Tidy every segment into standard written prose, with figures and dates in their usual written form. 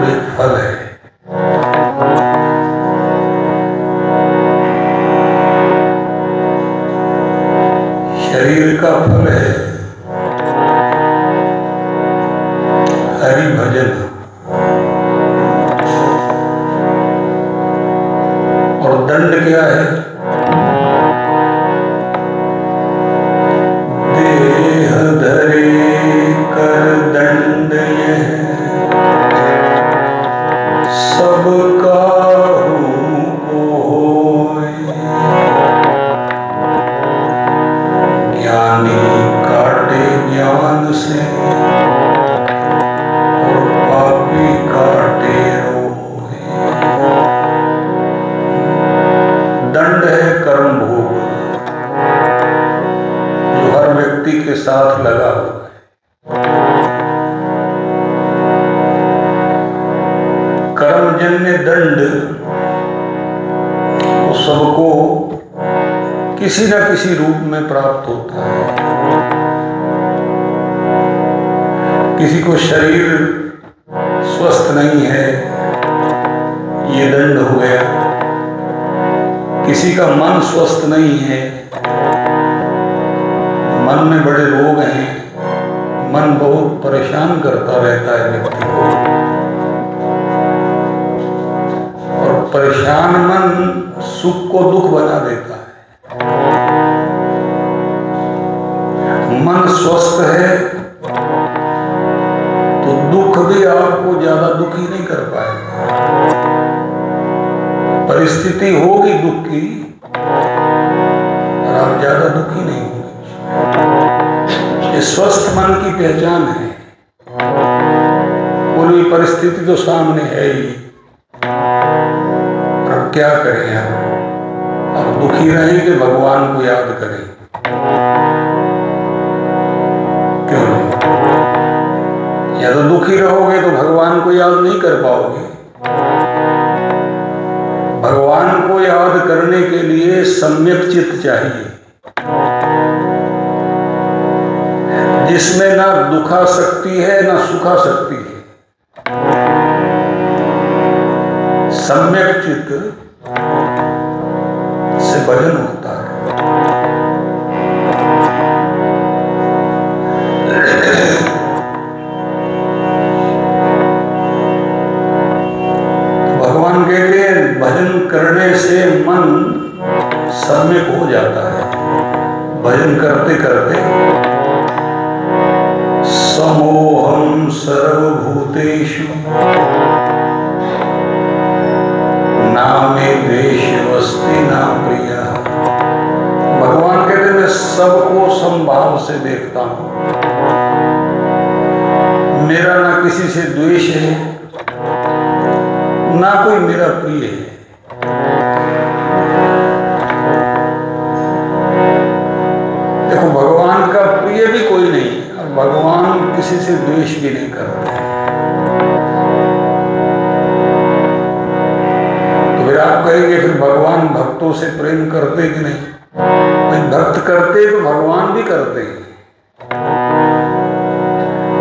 एक फल है। शरीर का फल है हरि भजन, और दंड क्या है? देह धरे कर दंड यह सब काहू को होय। ज्ञानी काटे ज्ञान से और पापी काटे रोय। दंड है कर्म भोग जो हर व्यक्ति के साथ लगा हुआ है। कर्मजन्य दंड तो सबको किसी न किसी रूप में प्राप्त होता है। किसी को शरीर स्वस्थ नहीं है, ये दंड हो गया। किसी का मन स्वस्थ नहीं है, मन में बड़े रोग हैं, मन बहुत परेशान करता रहता है व्यक्ति को, और परेशान मन सुख को दुख बना देता है। मन स्वस्थ है तो दुख भी आपको ज्यादा दुखी नहीं कर पाएगा। परिस्थिति होगी दुख की और आप ज्यादा दुखी नहीं होंगे। ये स्वस्थ मन की पहचान है। कोई परिस्थिति तो सामने है ही, अब क्या करें हम? अब दुखी रहें कि भगवान को याद करें? क्यों नहीं? या तो दुखी रहोगे तो भगवान को याद नहीं कर पाओगे। भगवान को याद करने के लिए सम्यक चित्त चाहिए, जिसमें ना दुखा शक्ति है ना सुखा शक्ति है। सम्यक चित्त से भजन होता है। भगवान कहते हैं भजन करने से मन सम्यक हो जाता है। भजन करते करते समोहम सर्वभूतेषु नामे द्वेषवस्ति ना प्रिया। भगवान कहते मैं सबको समभाव से देखता हूं, मेरा ना किसी से द्वेष है ना कोई मेरा प्रिय है। देखो भगवान का प्रिय भी कोई नहीं और भगवान किसी से द्वेष भी नहीं करते। आप कहेंगे फिर भगवान भक्तों से प्रेम करते कि नहीं? भाई भक्त करते तो भगवान भी करते हैं।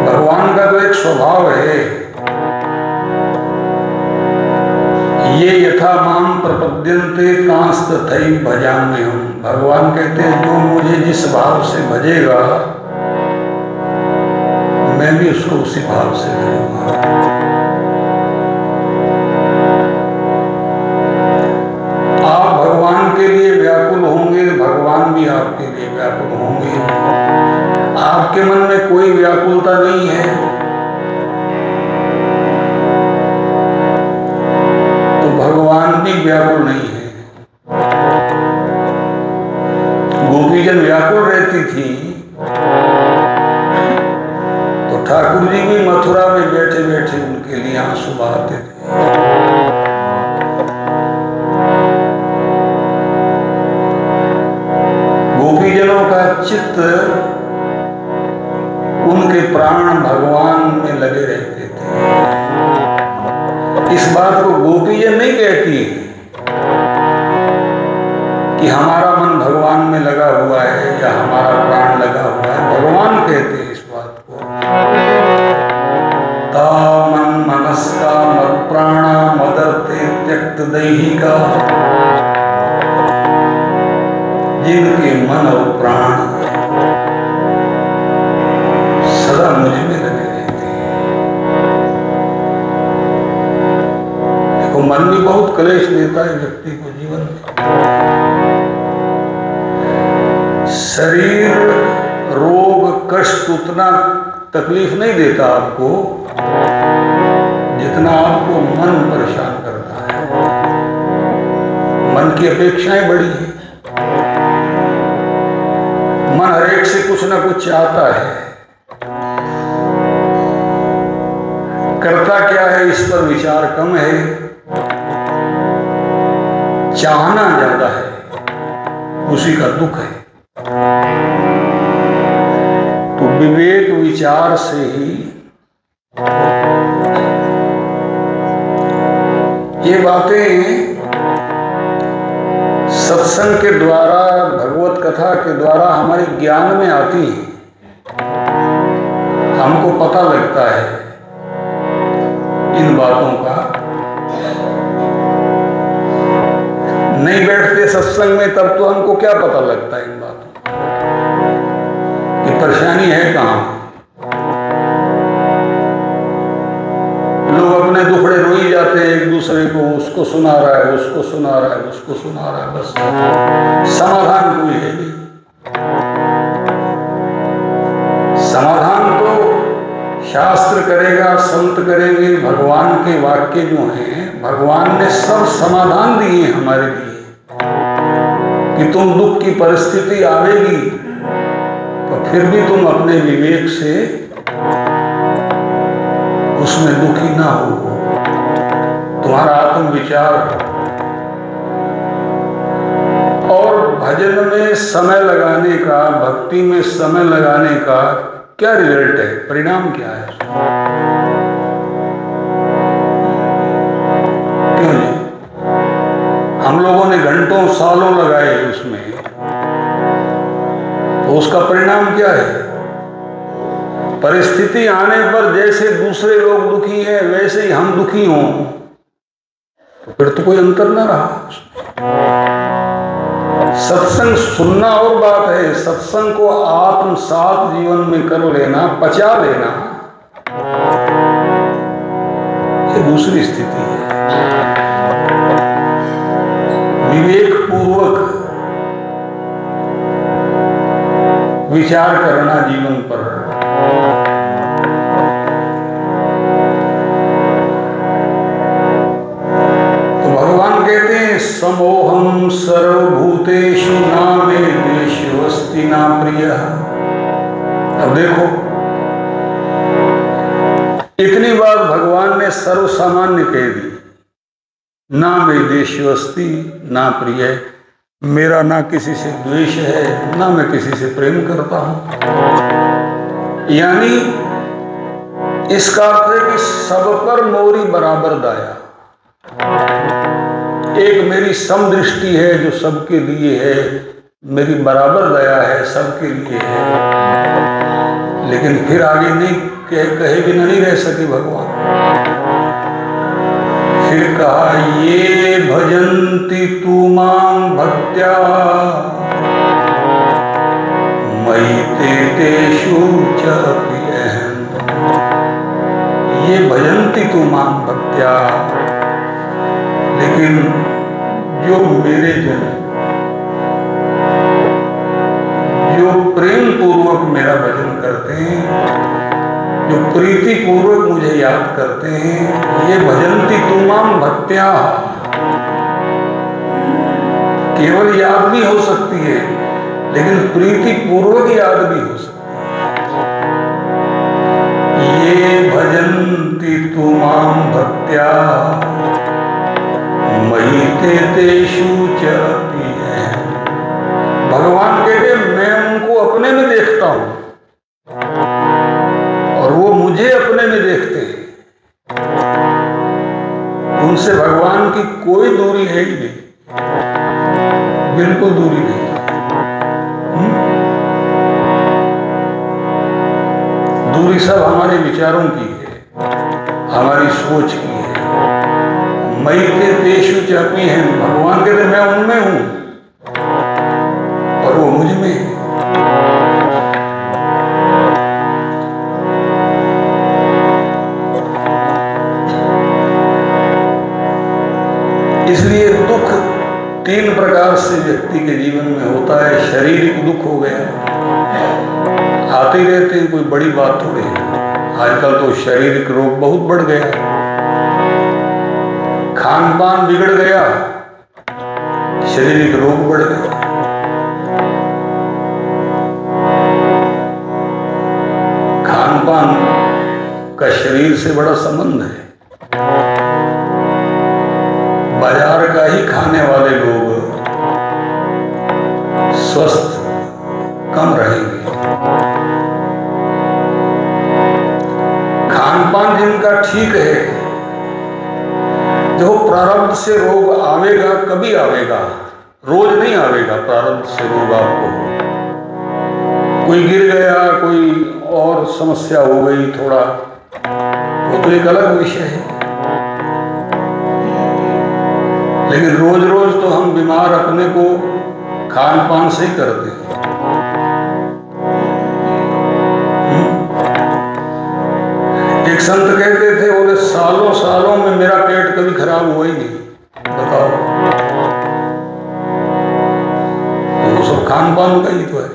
भगवान का तो एक स्वभाव है, ये यथा माम प्रपद्यन्ते तांस तथैव भजाम्यहम्। भगवान कहते हैं जो मुझे जिस भाव से भजेगा मैं भी उसको उसी भाव से भजूंगा। के लिए व्याकुल होंगे, भगवान भी आपके लिए व्याकुल होंगे। आपके मन में कोई व्याकुलता नहीं है तो भगवान भी व्याकुल नहीं है। गोपीजन व्याकुल रहती थी तो ठाकुर जी भी मथुरा में बैठे बैठे उनके लिए आंसू बहाते थे। गोपीजनों का चित्त, उनके प्राण भगवान में लगे रहते थे। इस बात को गोपीजन नहीं कहती कि हमारा मन भगवान में लगा हुआ है या हमारा प्राण लगा हुआ है। भगवान कहते हैं इस बात को, ता मन मनस्का दैहिका, जिनके मन और प्राण सदा मुझ में लगे रहते हैं। देखो, मन भी बहुत क्लेश देता है व्यक्ति को जीवन में। शरीर रोग कष्ट उतना तकलीफ नहीं देता आपको जितना आपको मन परेशान करता है। मन की अपेक्षाएं बड़ी हैं। मन हर एक से कुछ ना कुछ चाहता है। करता क्या है इस पर विचार कम है, चाहना ज्यादा है, उसी का दुख है। तो विवेक विचार से ही ये बातें सत्संग के द्वारा, भगवत कथा के द्वारा हमारे ज्ञान में आती हैं। हमको पता लगता है इन बातों का। नहीं बैठते सत्संग में तब तो हमको क्या पता लगता है इन बातों की परेशानी है कहां। लोग अपने दुखड़े रोई जाते हैं एक दूसरे को, उसको सुना रहा है, उसको सुना रहा है, उसको सुना रहा है, बस समाधान कोई है नहीं। समाधान तो शास्त्र करेगा, संत करेंगे। भगवान के वाक्य जो हैं, भगवान ने सब समाधान दिए हमारे लिए कि तुम दुख की परिस्थिति आवेगी तो फिर भी तुम अपने विवेक से उसमें दुखी ना हो। तुम्हारा आत्म विचार और भजन में समय लगाने का, भक्ति में समय लगाने का क्या रिजल्ट है, परिणाम क्या है? क्यों नहीं? हम लोगों ने घंटों सालों लगाए उसमें, तो उसका परिणाम क्या है? परिस्थिति आने पर जैसे दूसरे लोग दुखी हैं वैसे ही हम दुखी हों, तो फिर तो कोई अंतर ना रहा। सत्संग सुनना और बात है, सत्संग को आत्मसात जीवन में कर लेना, पचा लेना, ये दूसरी स्थिति है। विवेक पूर्वक विचार करना जीवन पर। समोहम सर्वभूतेषु न मे द्वेषोऽस्ति न प्रियः। अब देखो, इतनी बात भगवान ने सर्वसामान्य कह दी, ना मे द्वेषोऽस्ति न प्रियः। मेरा ना किसी से द्वेष है, ना मैं किसी से प्रेम करता हूं। यानी इसका अर्थ है कि सब पर मोरी बराबर दाया। एक मेरी समदृष्टि है जो सबके लिए है, मेरी बराबर दया है, सबके लिए है। लेकिन फिर आगे नहीं कहे बिना नहीं रह सके भगवान। फिर कहा, ये भजन्ति तू मां भक्त्या मयि ते तेषु च प्रियः। ये भजन्ति तू मां भक्त्या, लेकिन जो मेरे जन, जो प्रेम पूर्वक मेरा भजन करते हैं, जो प्रीति पूर्वक मुझे याद करते हैं, ये भजन्ति तू मां भक्त्या। केवल याद भी हो सकती है, लेकिन प्रीति पूर्वक याद भी हो सकती है। ये भजन्ति तू मां भक्त्या मयि ते तेषु च प्रियः। भगवान कहते मैं उनको अपने में देखता हूं और वो मुझे अपने में देखते हैं। उनसे भगवान की कोई दूरी है ही नहीं, बिल्कुल दूरी नहीं। दूरी सब हमारे विचारों की है, हमारी सोच की है। मई के तेषु चापी हैं, भगवान कहते मैं उनमें हूं और वो मुझ में है। इसलिए दुख 3 प्रकार से व्यक्ति के जीवन में होता है। शारीरिक दुख हो गया, आते ही रहते हैं, कोई बड़ी बात थोड़ी है। आजकल तो शारीरिक रोग बहुत बढ़ गया, खान पान बिगड़ गया, शारीरिक रोग बढ़ गए। खान पान का शरीर से बड़ा संबंध है। बाजार का ही खाने वाले लोग स्वस्थ कम रहेंगे। खान पान जिनका ठीक है, जो प्रारब्ध से रोग आवेगा, कभी आवेगा, रोज नहीं आवेगा। प्रारब्ध से रोग आपको कोई गिर गया, कोई और समस्या हो गई थोड़ा, वो तो एक अलग विषय है। लेकिन रोज रोज तो हम बीमार अपने को खान पान से ही करते हैं। एक संत कहते थे, बोले सालों सालों में मेरा पेट कभी खराब हुआ ही नहीं। बताओ, वो सब खान पान का ही तो है।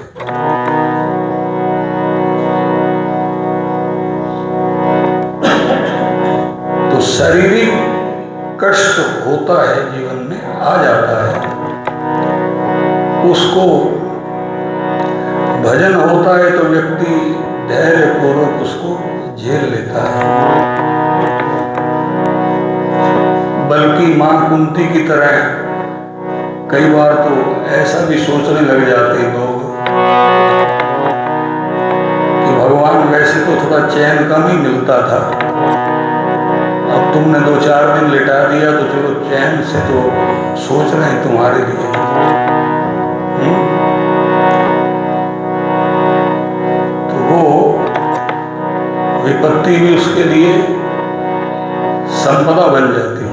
तो शारीरिक कष्ट होता है, जीवन में आ जाता है, उसको भजन होता है तो व्यक्ति धैर्य पूर्वक उसको झेल लेता है। बल्कि मां कुंती की तरह कई बार तो ऐसा भी सोचने लग जाते हैं लोग कि भगवान वैसे तो थोड़ा चैन कम ही मिलता था, अब तुमने 2-4 दिन लिटा दिया तो चलो चैन से तो सोच रहे हैं तुम्हारे लिए। तो वो विपत्ति भी उसके लिए संपदा बन जाती है।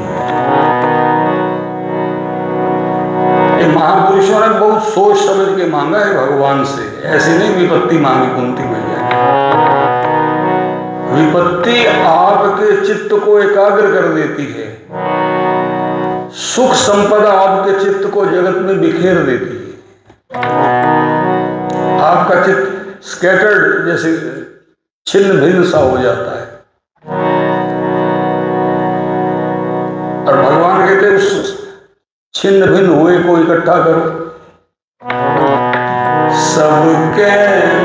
ये महापुरुषों ने बहुत सोच समझ के मांगा है भगवान से, ऐसे नहीं विपत्ति मांगी कुंती मैया। विपत्ति आपके चित्त को एकाग्र कर देती है, सुख संपदा आपके चित्त को जगत में बिखेर देती है। आपका चित्त स्कैटर्ड, जैसे छिन्न भिन्न सा हो जाता है। और भगवान कहते हैं उस छिन्न भिन्न हुए को इकट्ठा करो। सबके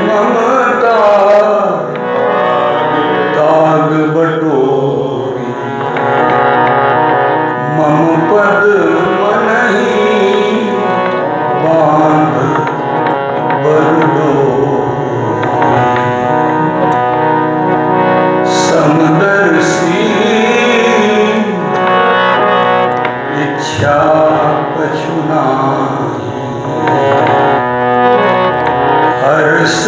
ममता ताग बटोरी, मम पद मनहि बांध बरडोरी। समदर्शी इच्छा कछु नाहि, हर्ष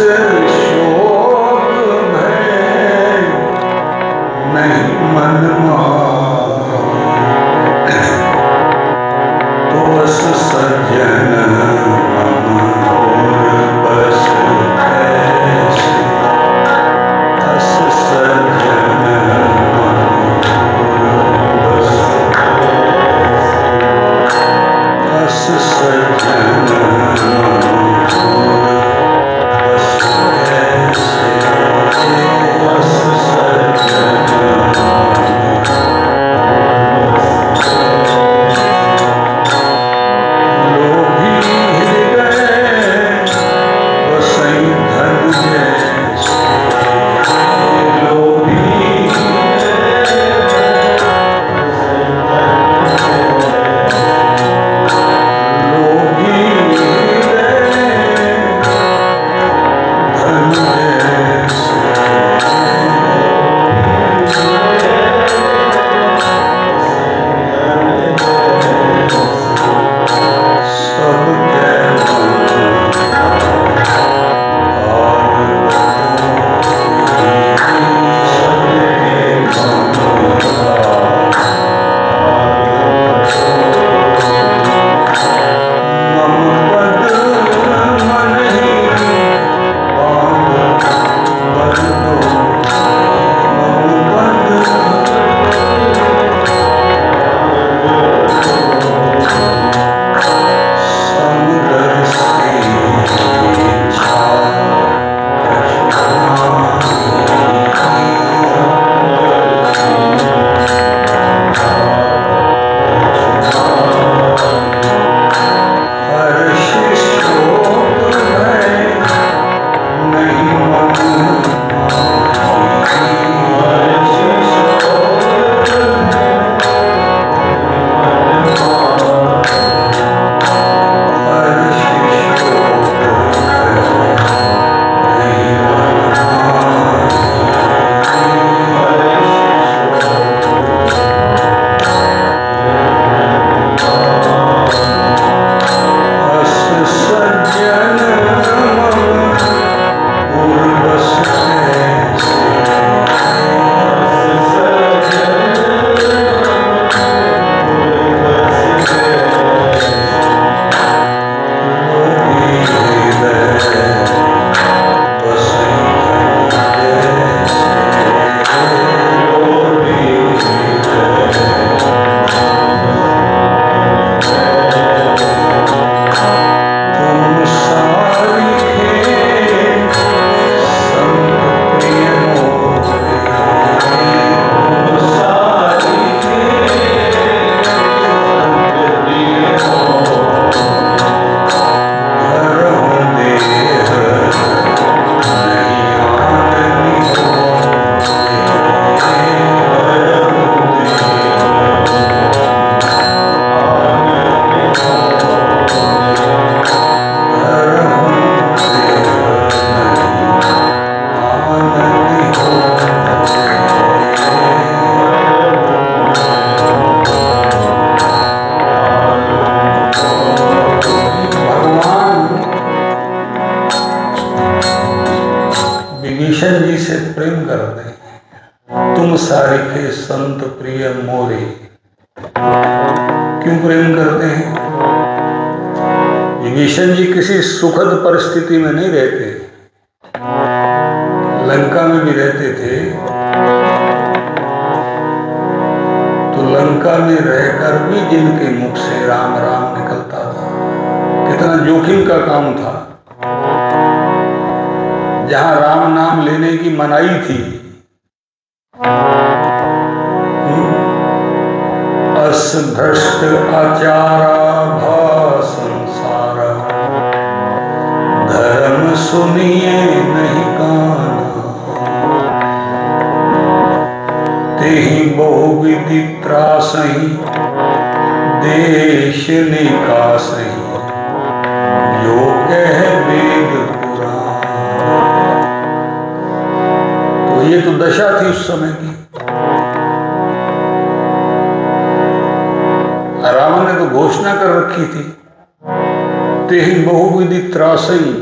प्रिय मोरे। क्यों प्रेम करते हैं? विभीषण जी किसी सुखद परिस्थिति में नहीं रहते, लंका में भी रहते थे तो लंका में रहकर भी जिनके मुख से राम राम निकलता था, कितना जोखिम का काम था। जहां राम नाम लेने की मनाही थी, अस भ्रष्ट आचारा भा संसारा, धर्म सुनिए नहीं काना, तेहि बहु विधि त्रासहि, देश निकासहि, जो कह वेद पुराण। तो ये तो दशा थी उस समय की। रावण ने तो घोषणा कर रखी थी, तेहि बहुविधि त्रासई।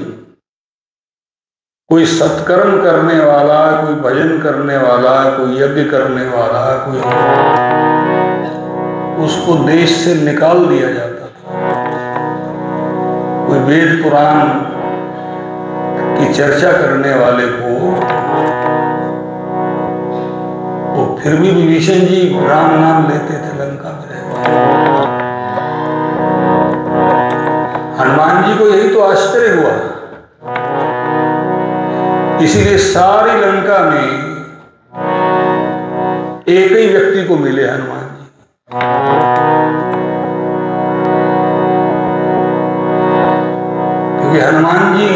कोई सत्कर्म करने वाला, कोई भजन करने वाला, कोई यज्ञ करने वाला, कोई, उसको देश से निकाल दिया जाता था। कोई वेद पुराण की चर्चा करने वाले को, तो फिर भी विभीषण जी राम नाम लेते थे लंका में रहकर। हनुमान जी को यही तो आश्चर्य हुआ, इसीलिए सारी लंका में एक ही व्यक्ति को मिले हनुमान जी। क्योंकि हनुमान जी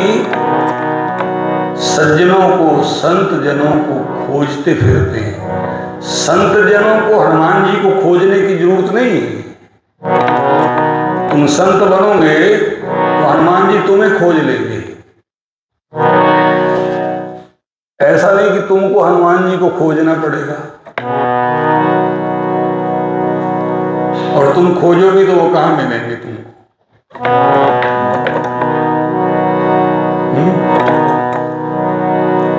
सज्जनों को, संत जनों को खोजते फिरते हैं। संत जनों को हनुमान जी को खोजने की जरूरत नहीं है। तुम संत बनोगे तो हनुमान जी तुम्हें खोज लेंगे। ऐसा नहीं कि तुमको हनुमान जी को खोजना पड़ेगा, और तुम खोजोगे तो वो कहां मिलेंगे तुमको।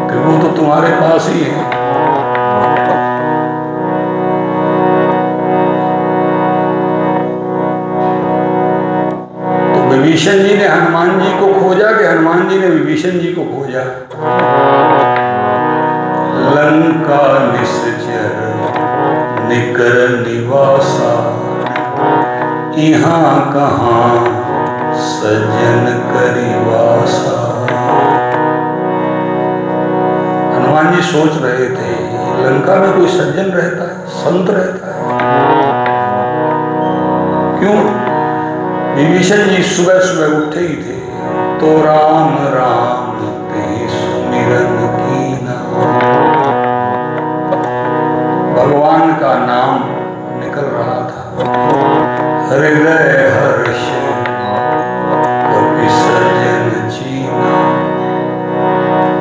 कि वो तो तुम्हारे पास ही है। विभीषण जी ने हनुमान जी को खोजा कि हनुमान जी ने विभीषण जी को खोजा। लंका निश्चर निकर निवासा, यहाँ कहाँ सज्जन करिवासा। हनुमान जी सोच रहे थे, लंका में कोई सज्जन रहता है, संत रहता है? क्यों? विभीषण जी सुबह सुबह उठे ही थे तो राम राम ते सुमिरन कीना, भगवान का नाम निकल रहा था। हृदय हर्ष कपि सज्जन चीना।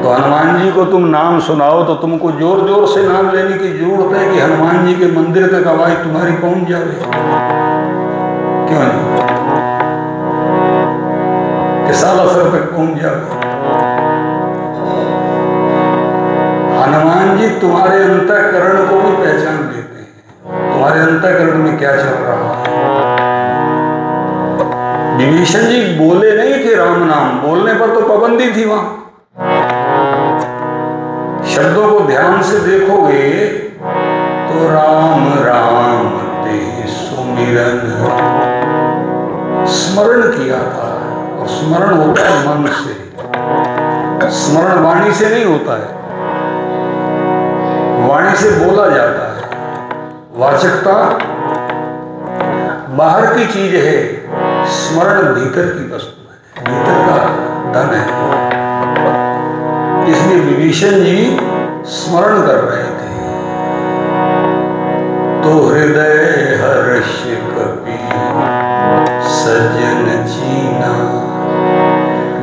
तो हनुमान जी को तुम नाम सुनाओ तो तुमको जोर जोर से नाम लेने की जरूरत है कि हनुमान जी के मंदिर तक आवाज तुम्हारी पहुंच जावे? क्यों नहीं? साल असर तक पहुंच जाओ। हनुमान जी तुम्हारे अंतःकरण को भी पहचान लेते हैं, तुम्हारे अंतःकरण में क्या चल रहा है। विभीषण जी बोले नहीं थे राम नाम, बोलने पर तो पाबंदी थी वहां। शब्दों को ध्यान से देखोगे तो राम राम ते सुमिरन, स्मरण किया था। स्मरण होता है मन से, स्मरण वाणी से नहीं होता है। वाणी से बोला जाता है, वाचकता बाहर की चीज है, स्मरण भीतर की वस्तु है, भीतर का धन है। इसलिए विभीषण जी स्मरण कर रहे थे। तो हृदय हर्ष कपि सज्जन चीना।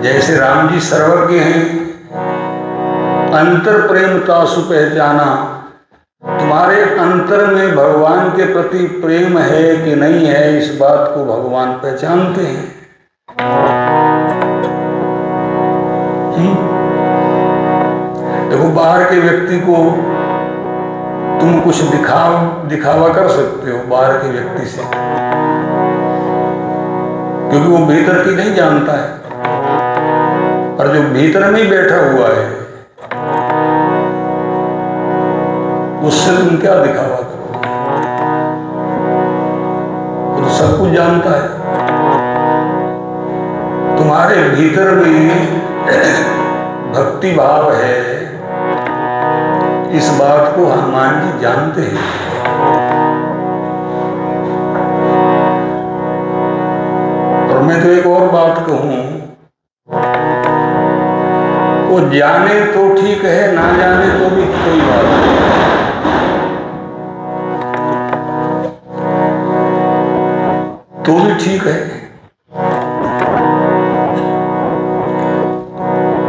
जैसे राम जी सर्वज्ञ हैं, अंतर प्रेम तासु पहचाना। तुम्हारे अंतर में भगवान के प्रति प्रेम है कि नहीं है, इस बात को भगवान पहचानते हैं। देखो, बाहर के व्यक्ति को तुम कुछ दिखावा कर सकते हो बाहर के व्यक्ति से, क्योंकि वो भीतर की नहीं जानता है। और जो भीतर में ही बैठा हुआ है उससे तुम क्या दिखावा करोगे? वो तो सब कुछ जानता है। तुम्हारे भीतर में भक्ति भाव है, इस बात को हनुमान जी जानते हैं। और मैं तो एक और बात कहूं, वो जाने तो ठीक है, ना जाने तो भी कोई बात नहीं। तो भी ठीक है।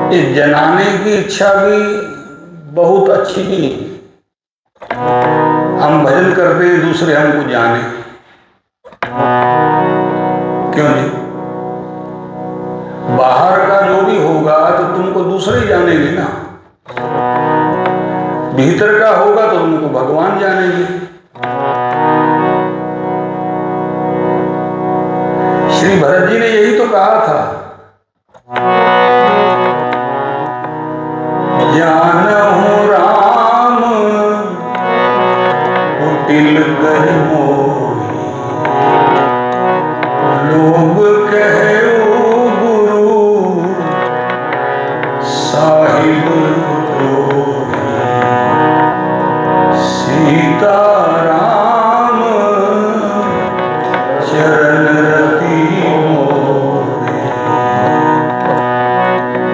ये जनाने की इच्छा भी बहुत अच्छी नहीं। हम भजन करते हैं, दूसरे हमको जाने, क्यों नहीं? बाहर का जो भी होगा तो तुमको दूसरे ही जानेंगे ना, भीतर का होगा तो तुमको भगवान जानेंगे। श्री भरत जी ने यही तो कहा था, जानहु राम कुटिल कर मोहि, लोग कहो गुरु साहिब द्रोही, सीता राम चरण रति मोरे।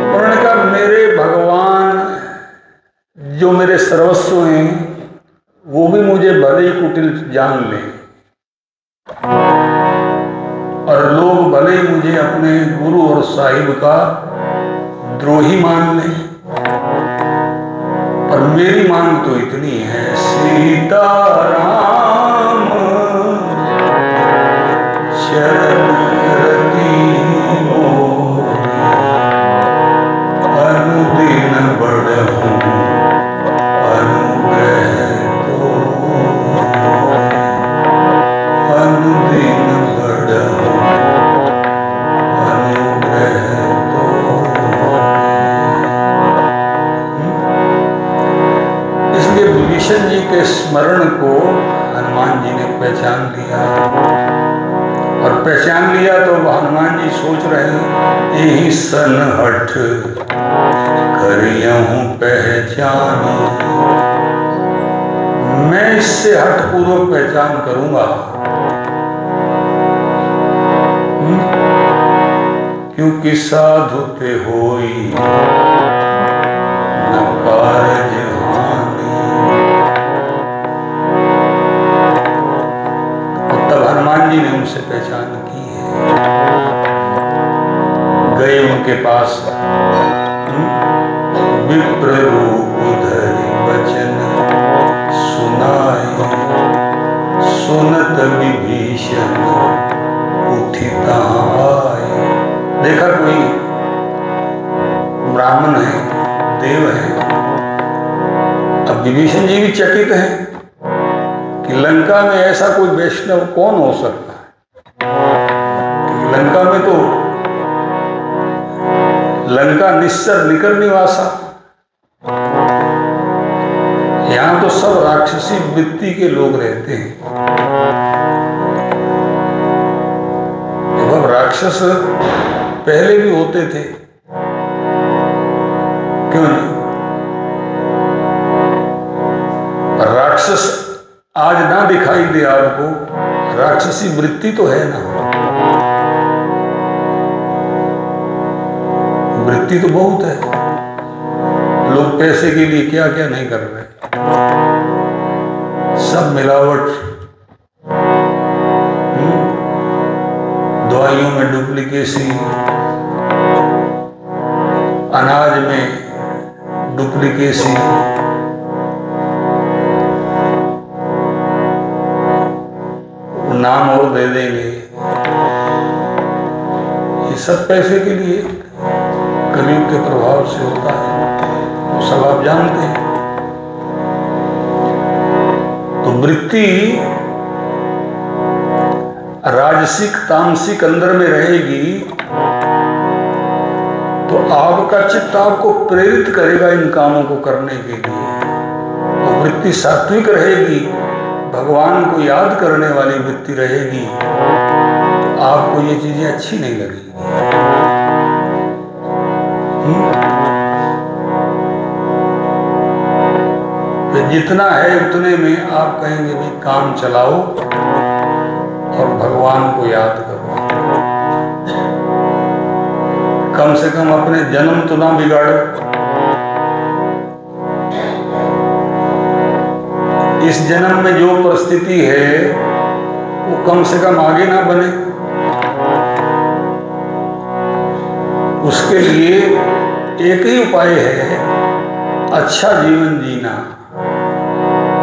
उन्होंने कहा मेरे भगवान जो मेरे सर्वस्व हैं वो भी मुझे भले ही कुटिल जान लें, और लोग भले ही मुझे अपने गुरु और साहिब का द्रोही मान लें, पर मेरी मांग तो इतनी है, सीता राम शरण रति मोरे, अनुदिन बढ़हूं अनुग्रह तोरे, अनुदिन बढ़हूं अनुग्रह तोरे। इसलिए विभीषण जी के स्मरण को हनुमान जी ने पहचान लिया, और पहचान लिया तो हनुमान जी सोच रहे हैं, यही सन हठ करियहूं पहचान, मैं इससे हठ पूर्वक पहचान करूंगा, क्योंकि साधु ते होई न कारज हानि। और तब हनुमान जी ने उनसे पहचान की है, गए उनके पास, विप्र रूप धरि बचन सुनाए, सुनत विभीषण उठिता आए। देखा कोई ब्राह्मण है, देव है। अब विभीषण जी भी चकित हैं कि लंका में ऐसा कोई वैष्णव कौन हो सकता है। लंका में तो लंका निश्चर निकर निवासा, यहां तो सब राक्षसी वृत्ति के लोग रहते हैं। अब राक्षस पहले भी होते थे, क्यों नहीं? राक्षस आज ना दिखाई दे आपको, राक्षसी वृत्ति तो है ना, वृत्ति तो बहुत है। लोग पैसे के लिए क्या क्या नहीं कर रहे, सब मिलावट, दवाइयों में डुप्लीकेसी, अनाज में डुप्लीकेसी, नाम और दे देंगे, ये सब पैसे के लिए कलयुग के प्रभाव से होता है, वो सब आप जानते हैं। वृत्ति राजसिक तामसिक अंदर में रहेगी तो आपका चित्त आपको प्रेरित करेगा इन कामों को करने के लिए। और वृत्ति सात्विक रहेगी, भगवान को याद करने वाली वृत्ति रहेगी, तो आपको ये चीजें अच्छी नहीं लगेगी। तो जितना है उतने में आप कहेंगे भी काम चलाओ और भगवान को याद करो। कम से कम अपने जन्म तो ना बिगाड़ो। इस जन्म में जो परिस्थिति है वो कम से कम आगे ना बने। उसके लिए एक ही उपाय है, अच्छा जीवन जीना,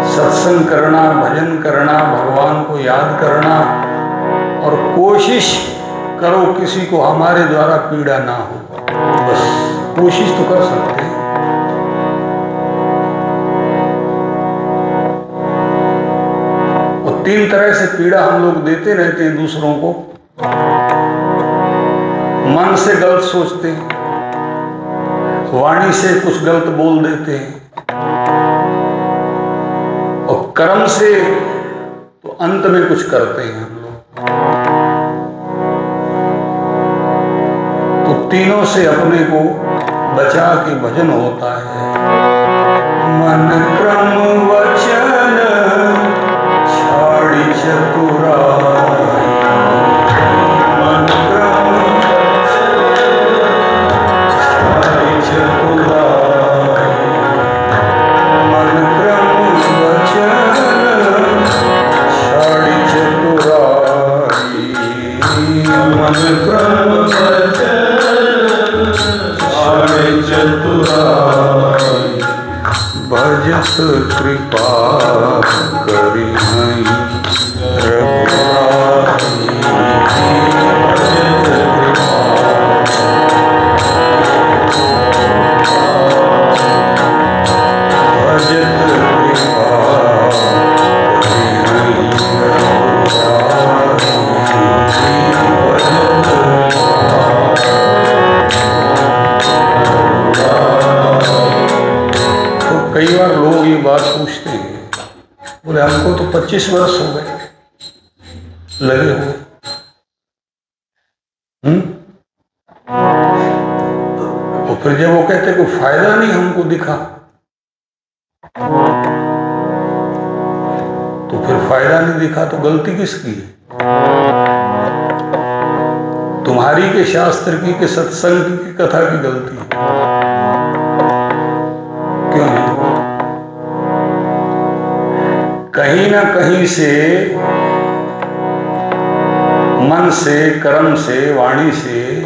सत्संग करना, भजन करना, भगवान को याद करना, और कोशिश करो किसी को हमारे द्वारा पीड़ा ना हो। बस कोशिश तो कर सकते हैं। और 3 तरह से पीड़ा हम लोग देते रहते हैं दूसरों को। मन से गलत सोचते हैं, वाणी से कुछ गलत बोल देते हैं, और कर्म से तो अंत में कुछ करते हैं हम लोग। तो तीनों से अपने को बचा के भजन होता है। मन क्रम वचन छाड़ी चतुराई, मन क्रम छाड़ी चतुराई, मन क्रम वचन छाड़ी चतुराई, मन क्रम चतुराई, भजत कृपा करी रघुराई, भजत कृपा कई बार लोग ये बात पूछते हैं, बोले हमको तो 25 वर्ष हो गए लगे हुए, तो फिर जब वो कहते कोई फायदा नहीं हमको दिखा, तो फिर फायदा नहीं दिखा तो गलती किसकी है? तुम्हारी के शास्त्र की, के सत्संग की कथा की गलती है? क्यों नहीं? कहीं ना कहीं से, मन से, कर्म से, वाणी से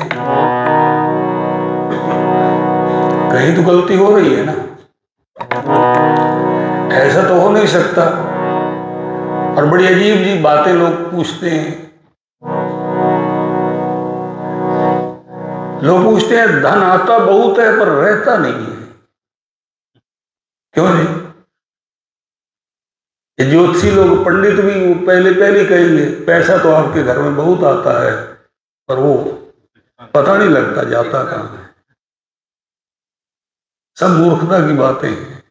कहीं तो गलती हो रही है ना। ऐसा तो हो नहीं सकता। और बड़ी अजीब अजीब बातें लोग पूछते हैं। लोग पूछते हैं धन आता बहुत है पर रहता नहीं है, क्यों नहीं? ये ज्योतिषी लोग, पंडित भी वो पहले कहेंगे पैसा तो आपके घर में बहुत आता है, पर वो पता नहीं लगता जाता कहाँ है। सब मूर्खता की बातें हैं।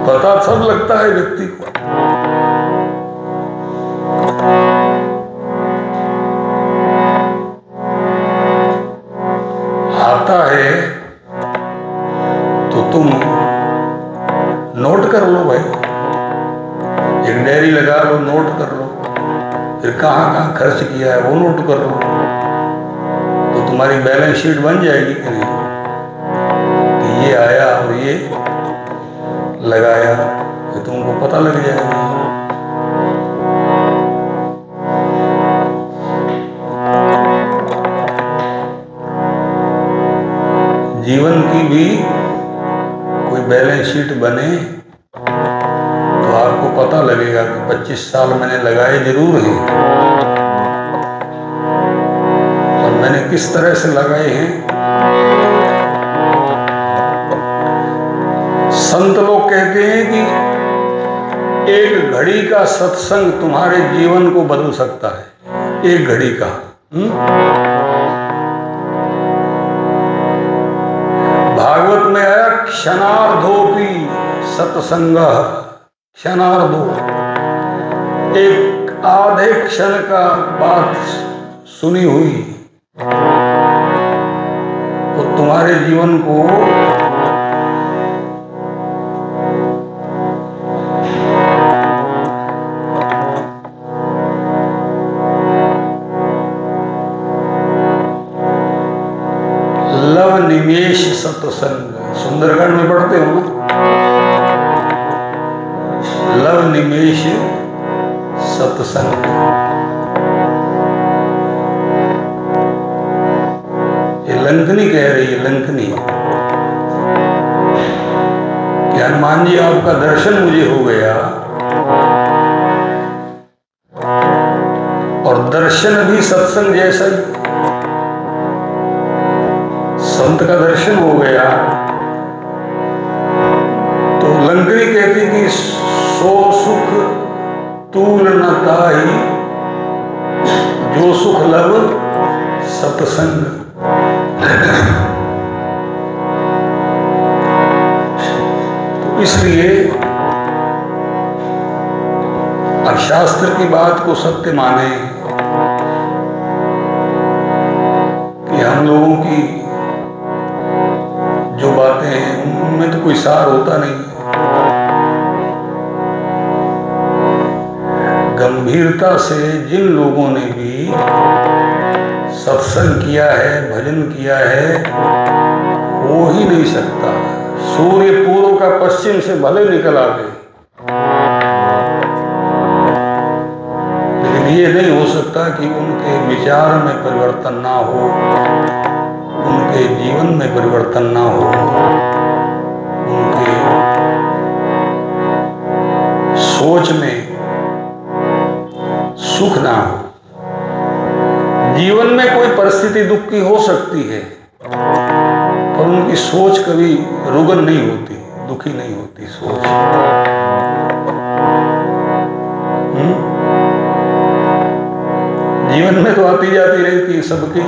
पता सब लगता है व्यक्ति को। आता है तो तुम नोट कर लो भाई, एक डायरी लगा लो, नोट कर लो, फिर कहाँ कहाँ खर्च किया है वो नोट कर लो, तो तुम्हारी बैलेंस शीट बन जाएगी कि नहीं कि ये आया और ये लगाया, तो तुमको पता लग जाएगा। जीवन की भी कोई बैलेंस शीट बने तो आपको पता लगेगा कि 25 साल मैंने लगाए जरूर हैं, और मैंने किस तरह से लगाए हैं। संत लोग कहते हैं कि एक घड़ी का सत्संग तुम्हारे जीवन को बदल सकता है, एक घड़ी का। भागवत में आया क्षणार्धोपि सत्संग, क्षणार्धो, एक आधे क्षण का बात सुनी हुई तो तुम्हारे जीवन को लव निमेष सत्संग, सुंदरकांड में पढ़ते हो ना, लव निमेष सत्संग। ये लंकनी कह रही है, लंकनी कि हनुमान जी आपका दर्शन मुझे हो गया और दर्शन भी सत्संग जैसा ही, संत का दर्शन हो गया तो लंकनी कहती कि सो सुख तूल न ताहि, जो सुख लव सत्संग। तो इसलिए अब शास्त्र की बात को सत्य माने कि हम लोगों की जो बातें हैं उनमें तो कोई सार होता नहीं है। गंभीरता से जिन लोगों ने भी सत्संग किया है, भजन किया है, हो ही नहीं सकता। सूर्य पूर्व का पश्चिम से भले निकल आवे, लेकिन ये नहीं हो सकता कि उनके विचार में परिवर्तन ना हो, उनके जीवन में परिवर्तन ना हो, उनके सोच में सुख ना हो। जीवन में कोई परिस्थिति दुख की हो सकती है पर उनकी सोच कभी रुगन नहीं होती, दुखी नहीं होती सोच। जीवन में तो आती जाती रहती है सबकी,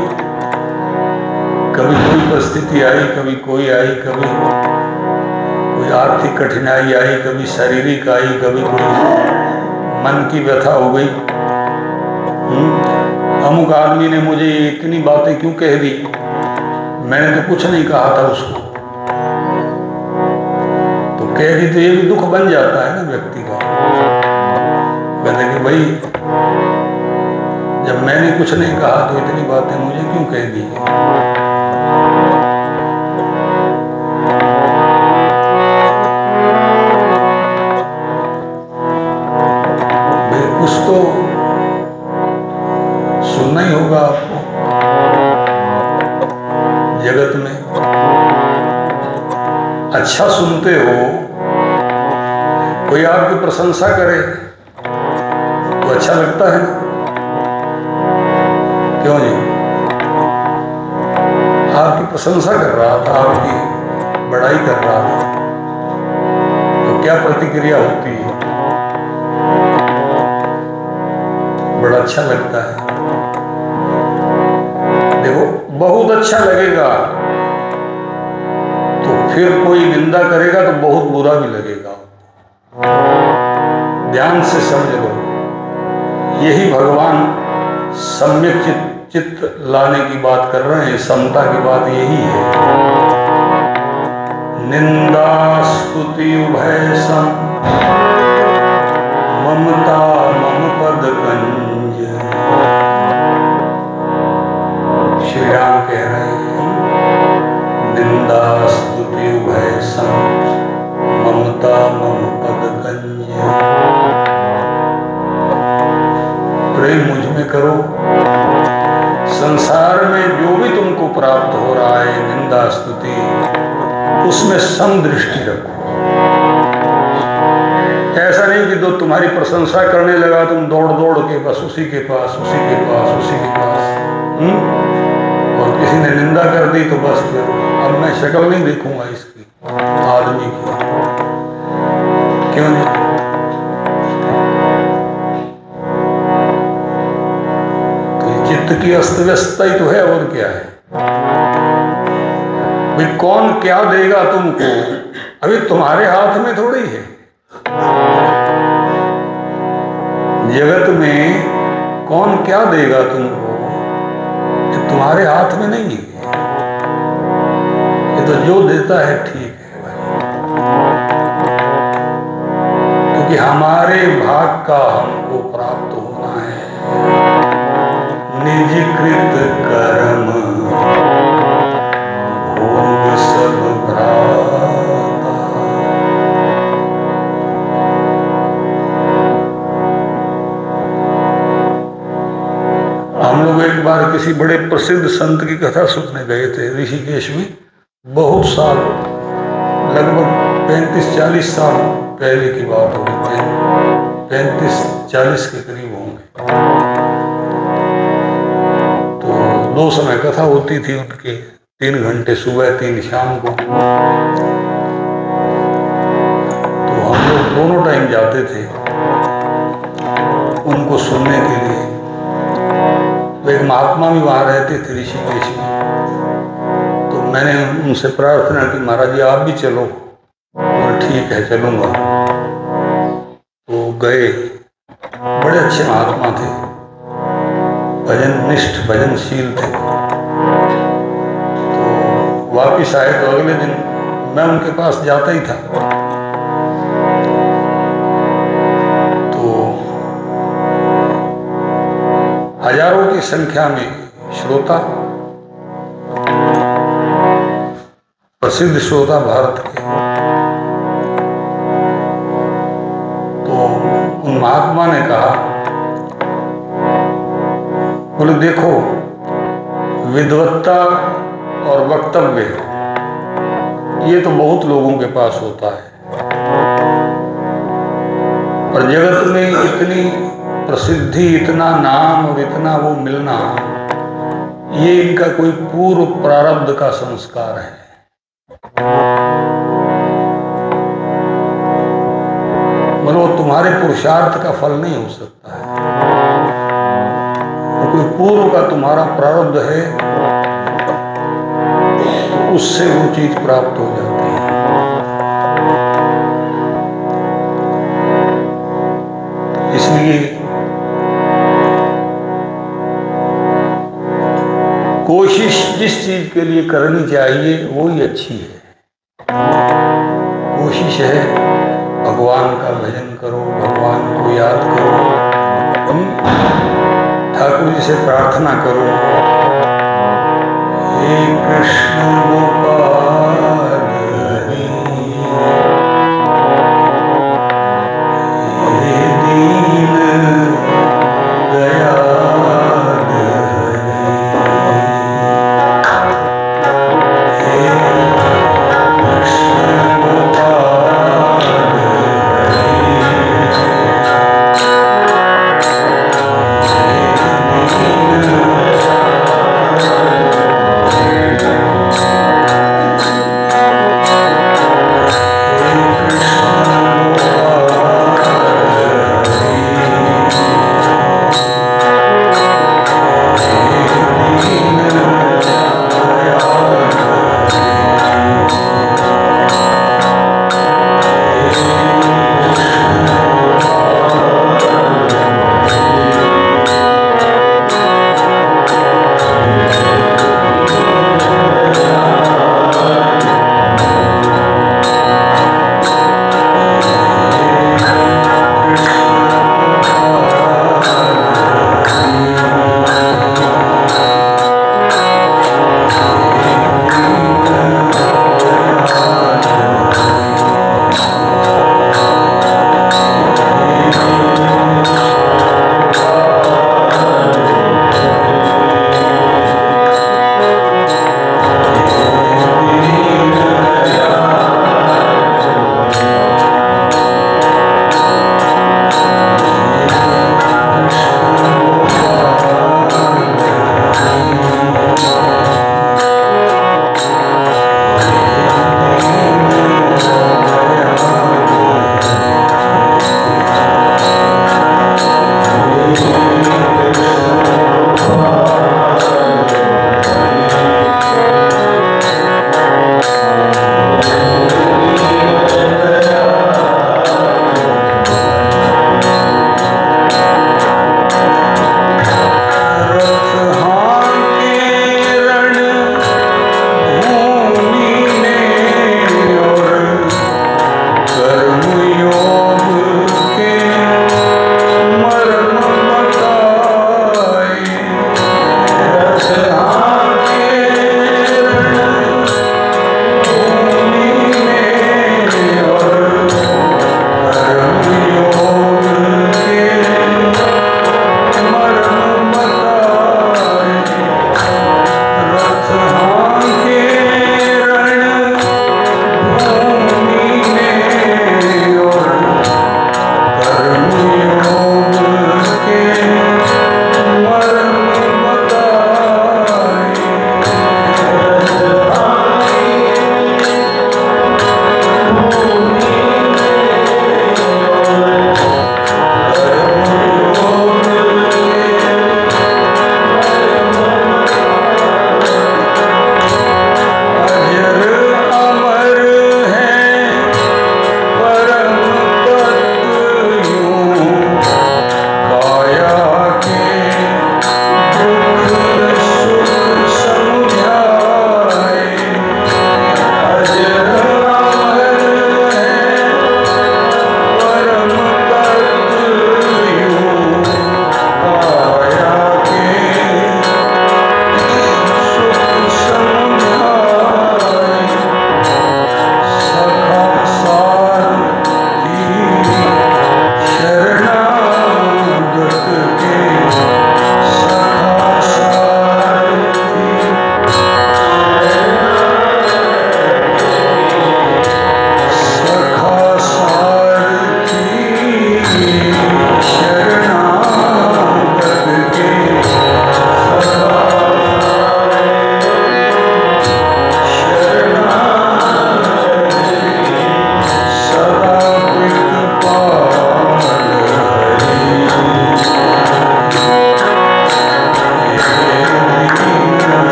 कभी कोई परिस्थिति आई, कभी कोई आई, कभी कोई आर्थिक कठिनाई आई, कभी शारीरिक आई, कभी कोई मन की व्यथा हो गई। अमुक आदमी ने मुझे इतनी बातें क्यों कह दी, मैंने तो कुछ नहीं कहा था उसको, तो कह दी तो ये भी दुख बन जाता है ना व्यक्ति का। कहते कि भाई जब मैंने कुछ नहीं कहा तो इतनी बातें मुझे क्यों कह दी। कुछ तो सुनना ही होगा आपको जगत में। अच्छा सुनते हो, कोई आपकी प्रशंसा करे तो अच्छा लगता है, क्यों जी? आपकी प्रशंसा कर रहा था, आपकी बड़ाई कर रहा था, तो क्या प्रतिक्रिया होती है? बड़ा अच्छा लगता है। देखो बहुत अच्छा लगेगा तो फिर कोई निंदा करेगा तो बहुत बुरा भी लगेगा। ध्यान से समझ लो, यही भगवान सम्यक चित्त लाने की बात कर रहे हैं, समता की बात यही है। निंदा स्तुति उभय सम, ममता मम पद कंज। श्री राम कह रहे हैं निंदा स्तुति उभय सम, ममता मम पद कंज। प्रेम मुझ में करो, संसार में जो भी तुमको प्राप्त हो रहा है निंदा स्तुति, उसमें समदृष्टि रखो। ऐसा नहीं कि जो तुम्हारी प्रशंसा करने लगा तुम दौड़ दौड़ के बस उसी के पास, उसी के पास, उसी के पास। और किसी ने निंदा कर दी तो बस फिर अब मैं शक्ल नहीं देखूंगा इसकी, आदमी की। क्यों नहीं? तो चित्त की अस्त व्यस्तता ही तो है, और क्या है भाई? कौन क्या देगा तुमको, अभी तुम्हारे हाथ में थोड़ी है। जगत में कौन क्या देगा तुमको, ये तुम्हारे हाथ में नहीं है। ये तो जो देता है ठीक है भाई, क्योंकि हमारे भाग का हमको प्राप्त होना है। निज कृत कर्म भोग सब भ्राता। हम लोग एक बार किसी बड़े प्रसिद्ध संत की कथा सुनने गए थे ऋषिकेश में, बहुत साल, लगभग 35-40 साल पहले की बात होगी, 35-40 के करीब होंगे। तो 2 समय कथा होती थी उनकी, 3 घंटे सुबह 3 शाम को। तो हम लोग दोनों टाइम जाते थे उनको सुनने के लिए। तो एक महात्मा भी वहाँ रहते थे ऋषिकेश में, तो मैंने उनसे प्रार्थना की, महाराज जी आप भी चलो। और ठीक है चलूँगा। तो गए, बड़े अच्छे महात्मा थे, भजन निष्ठ भजनशील थे। तो वापिस आए तो अगले दिन मैं उनके पास जाता ही था। तो हजारों की संख्या में श्रोता, प्रसिद्ध श्रोता भारत के, तो उन महात्मा ने कहा, बोले देखो विद्वत्ता और वक्तव्य ये तो बहुत लोगों के पास होता है, पर जगत में इतनी प्रसिद्धि, इतना नाम और इतना वो मिलना, ये इनका कोई पूर्व प्रारब्ध का संस्कार है। मतलब वो तुम्हारे पुरुषार्थ का फल नहीं हो सकता है, वो कोई पूर्व का तुम्हारा प्रारब्ध है, तो उससे वो चीज प्राप्त हो जाती है। इसलिए कोशिश जिस चीज के लिए करनी चाहिए वो ही अच्छी है। कोशिश है भगवान का भजन करो, भगवान को याद करो, ठाकुर जी से प्रार्थना करो, हे कृष्ण गोपाल हरि, हे दीन दयाल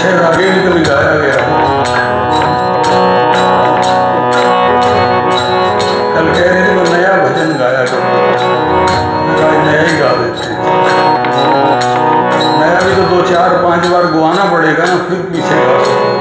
शायद आगे भी कभी गाया गया। कल कह रहे थे वो नया भजन गाया करते, नया ही गा देते। नया भी तो 2, 4, 5 बार गुआना पड़ेगा ना, फिर पीछे गा सकते।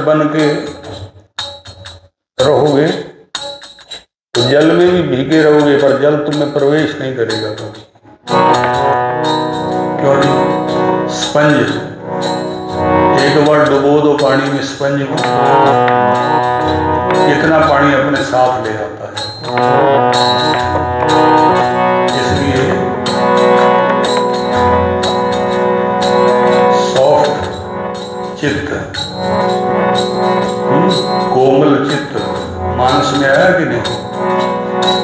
बन के रहोगे तो जल में भी भीगे रहोगे, पर जल तुम्हें प्रवेश नहीं करेगा कभी। क्यों नहीं? स्पंज, एक बार डुबो दो पानी में स्पंज को, इतना पानी अपने साथ ले आता है। इसलिए सॉफ्ट चित्त, कोमल चित्त मानस में आया कि नहीं?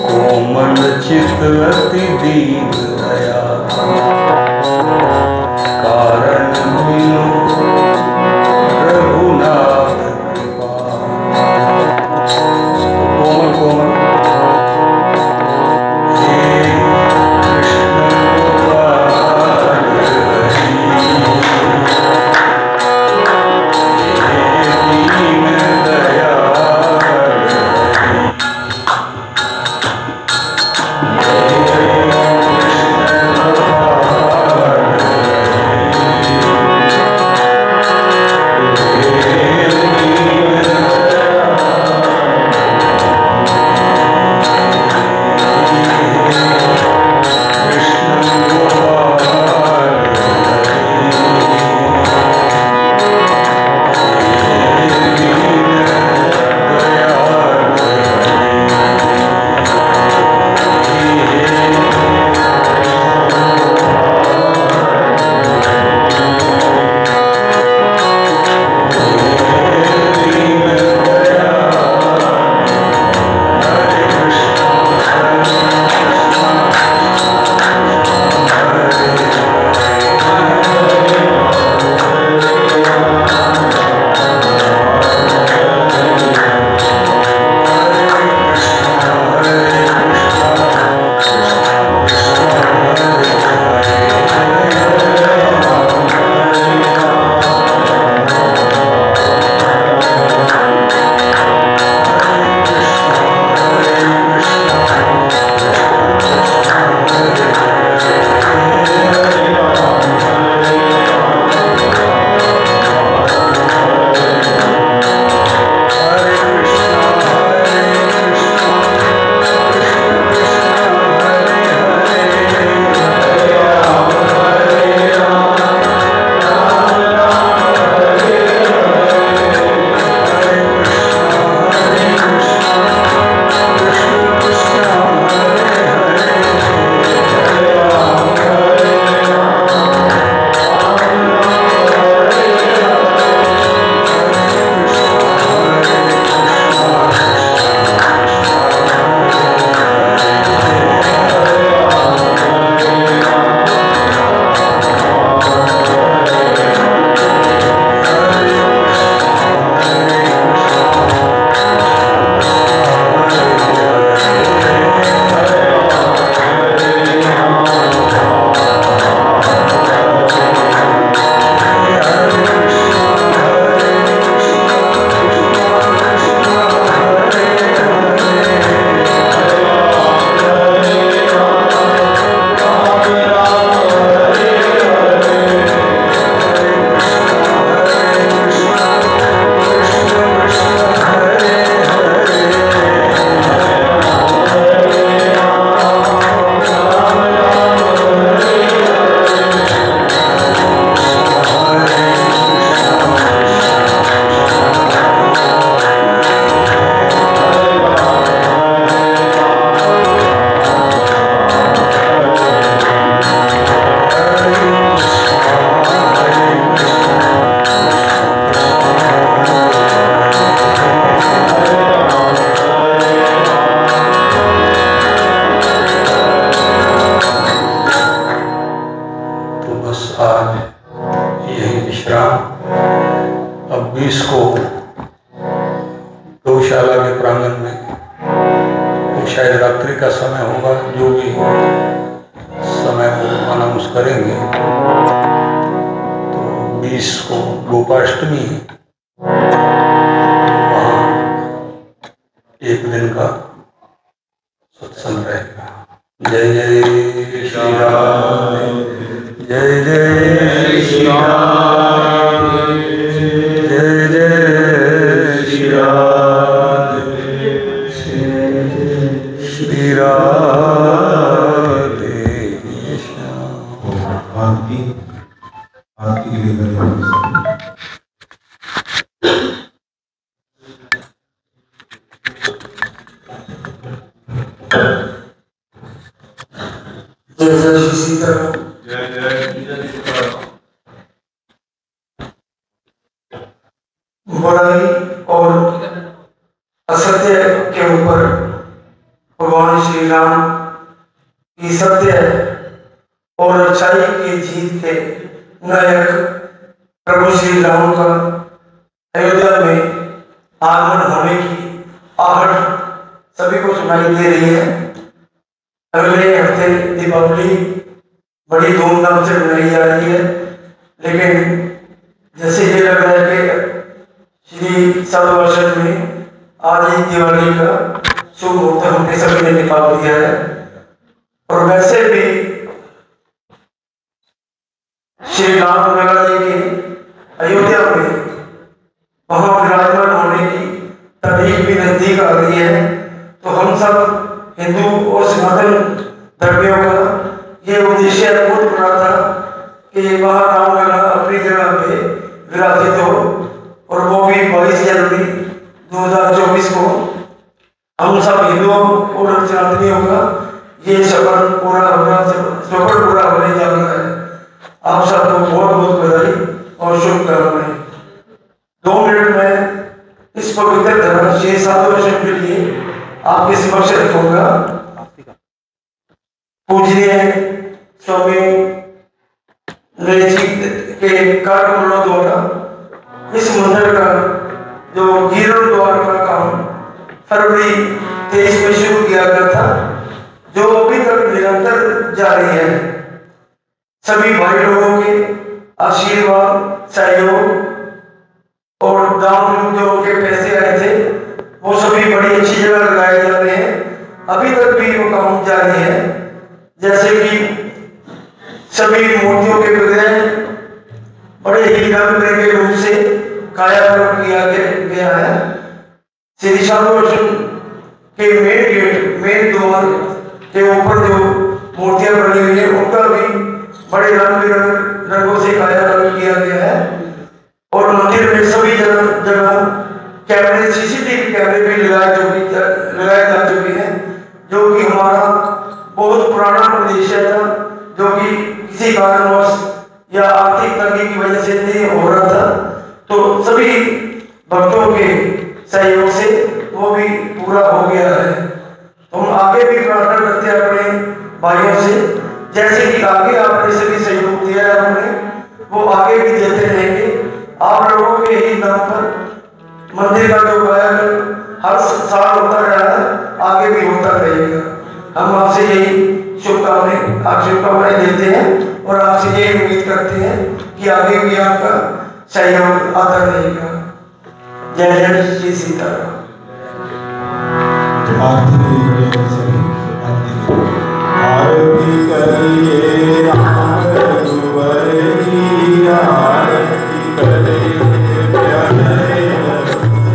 कोमल चित्त अति दीन दया कारण मिलो रघुनाथ कृपा। कोमल कोमल हे कृष्ण गोपाल हरि, तो बस आज यही विश्राम। अब 20 को गौशाला के प्रांगण में तो शायद रात्रि का समय होगा, जो भी समय को अनाउंस करेंगे। तो 20 को गोपाष्टमी है, वहाँ एक दिन का सत्संग रहेगा। जय जय श्री राम, जय जय श्री राम, जय जय श्री राम, श्री राधे श्याम। आरती के लिए जय जय श्री सीताराम। जय जय सीताराम। बुराई और असत्य के ऊपर भगवान श्री राम की सत्य और अच्छाई की जीत के नायक प्रभु श्री राम का अयोध्या में आगमन होने की आहट सभी को सुनाई दे रही है। अगले हफ्ते दीपावली बड़ी धूमधाम से मनाई जा रही है, लेकिन जैसे ये लग रहा है कि श्री सर्ववर्ष में आज ही दिवाली का शुभ मुहूर्त हमने सभी ने निकाल दिया है। और वैसे भी श्री राम लला जी के अयोध्या में वहां विराजमान होने की तारीख भी नजदीक आ गई है। तो हम सब हिंदू और सनातन धर्मियों का ये उद्देश्य बहुत बड़ा था कि वहाँ राम लला अपनी जगह पे विराजित हो, और वो भी 22 जनवरी 2024 को हम सब हिंदुओं और सनातनियों का ये सफर पूरा होने जा रहा है। आप सबको बहुत बहुत बधाई और शुभकामनाएं। 2 मिनट में इस पवित्र धर्म से साधुवचन के लिए आपके समक्ष रखूंगा। पूजनीय स्वामी नैतिक के कार्यक्रमों द्वारा इस मंदिर का जो जीर्णोद्धार का काम फरवरी 23 में शुरू किया गया था, जो अभी तक निरंतर जारी है। सभी भाई लोगों के आशीर्वाद, सहयोग और दान जो के पैसे आए थे वो सभी बड़ी अच्छी जगह लगाए जाते हैं। अभी तक भी वो काम जारी है। जैसे कि सभी मूर्तियों के विग्रह बड़े ही रंग बिरंगे रूप से कायाकल्प किया गया है। श्री साधुवचन के मेन द्वार के ऊपर जो मूर्तियां बनी हुई है उनका भी बड़े रंग बिरंग रंगों से कायाकल्प किया गया है। और मंदिर में सभी जगह कैमरे, सीसीटीवी कैमरे भी लगाए जा चुके हैं, जो कि हमारा बहुत पुराना उद्देश्य था, जो कि किसी कारणवश या आर्थिक तंगी की वजह से नहीं हो रहा था। तो सभी भक्तों के सहयोग से वो भी पूरा हो गया है। तो हम आगे भी प्रार्थना करते हैं अपने भाइयों से, जैसे कि आगे आपने सभी सहयोग दिया है हमने, वो आगे भी देते रहेंगे। आप लोगों के ही नाम पर मंदिर का जो कायाकल्प हर साल होता रहा है, आगे भी होता रहेगा। हम आपसे यही शुभकामनाएं देते हैं और आपसे यही उम्मीद करते हैं कि आगे भी आपका सहयोग आता रहेगा। जय जय श्री सीताराम। आरती करिए राम रघुवर की, आरती करिए प्यारे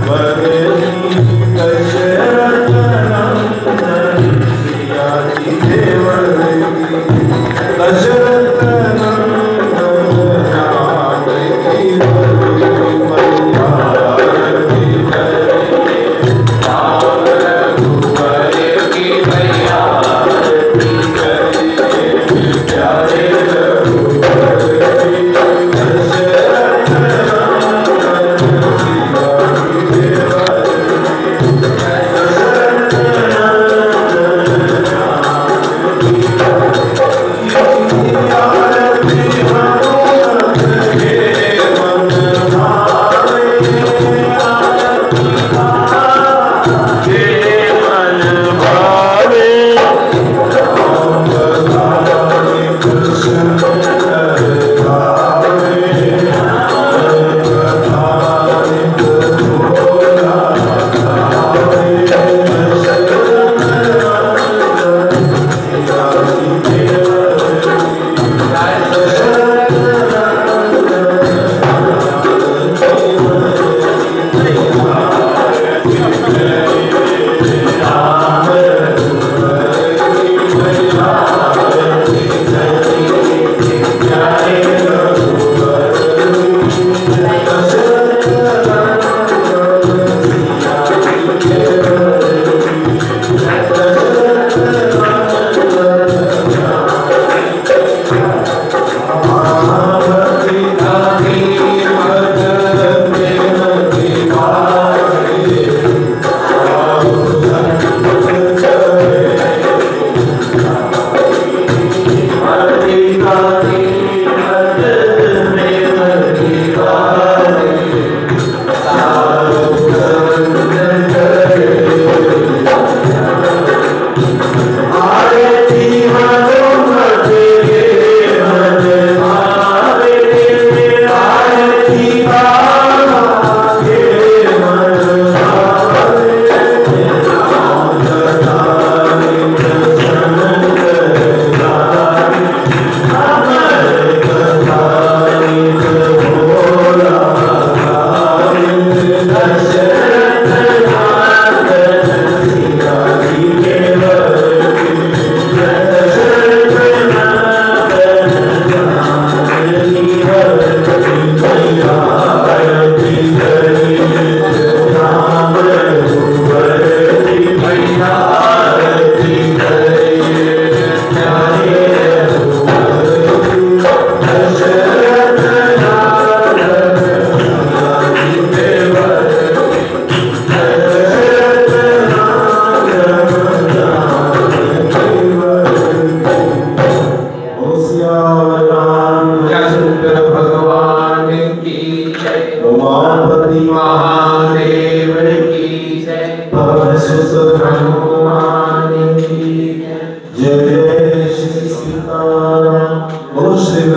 वरनी दशरथ नंदन सियाजी देवर की, दशरथ नंदन राम की मैया आरती करिए राम रघुवर की मैया आरती करिए प्यारे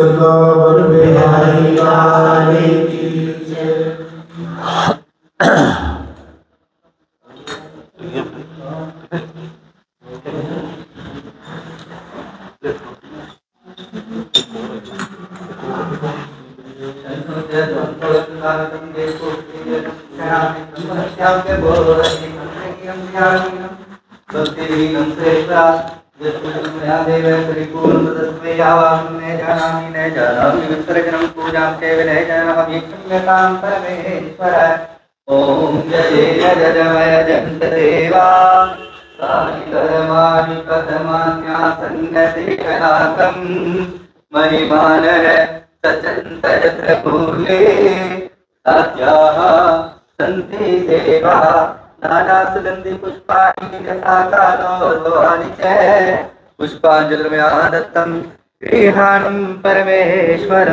वृंदावन बिहारी लाल की जय। ओम जय जय जंत देवा कर्माणि पदमान्यासन्नतिकनाकं महिमान सचन्तयत्र भूले सत्याः सन्ति देवा नानासुगन्धि पुष्पाणि यथाकालोर्वाणि च पुष्पाञ्जलिर्मया दत्तं गृहाणं परमेश्वर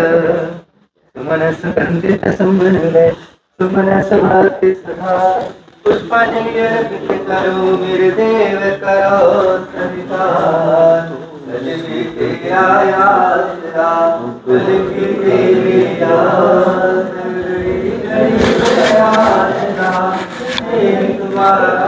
सुमन सुगन्धित सम्मनवे सुमन समाधि सदा पुष्पांजलि अर्पित करो मेरे देव करो स्वीकार कलकी तेरा यात्रा कलकी तेरी यात्रा तुम्हारा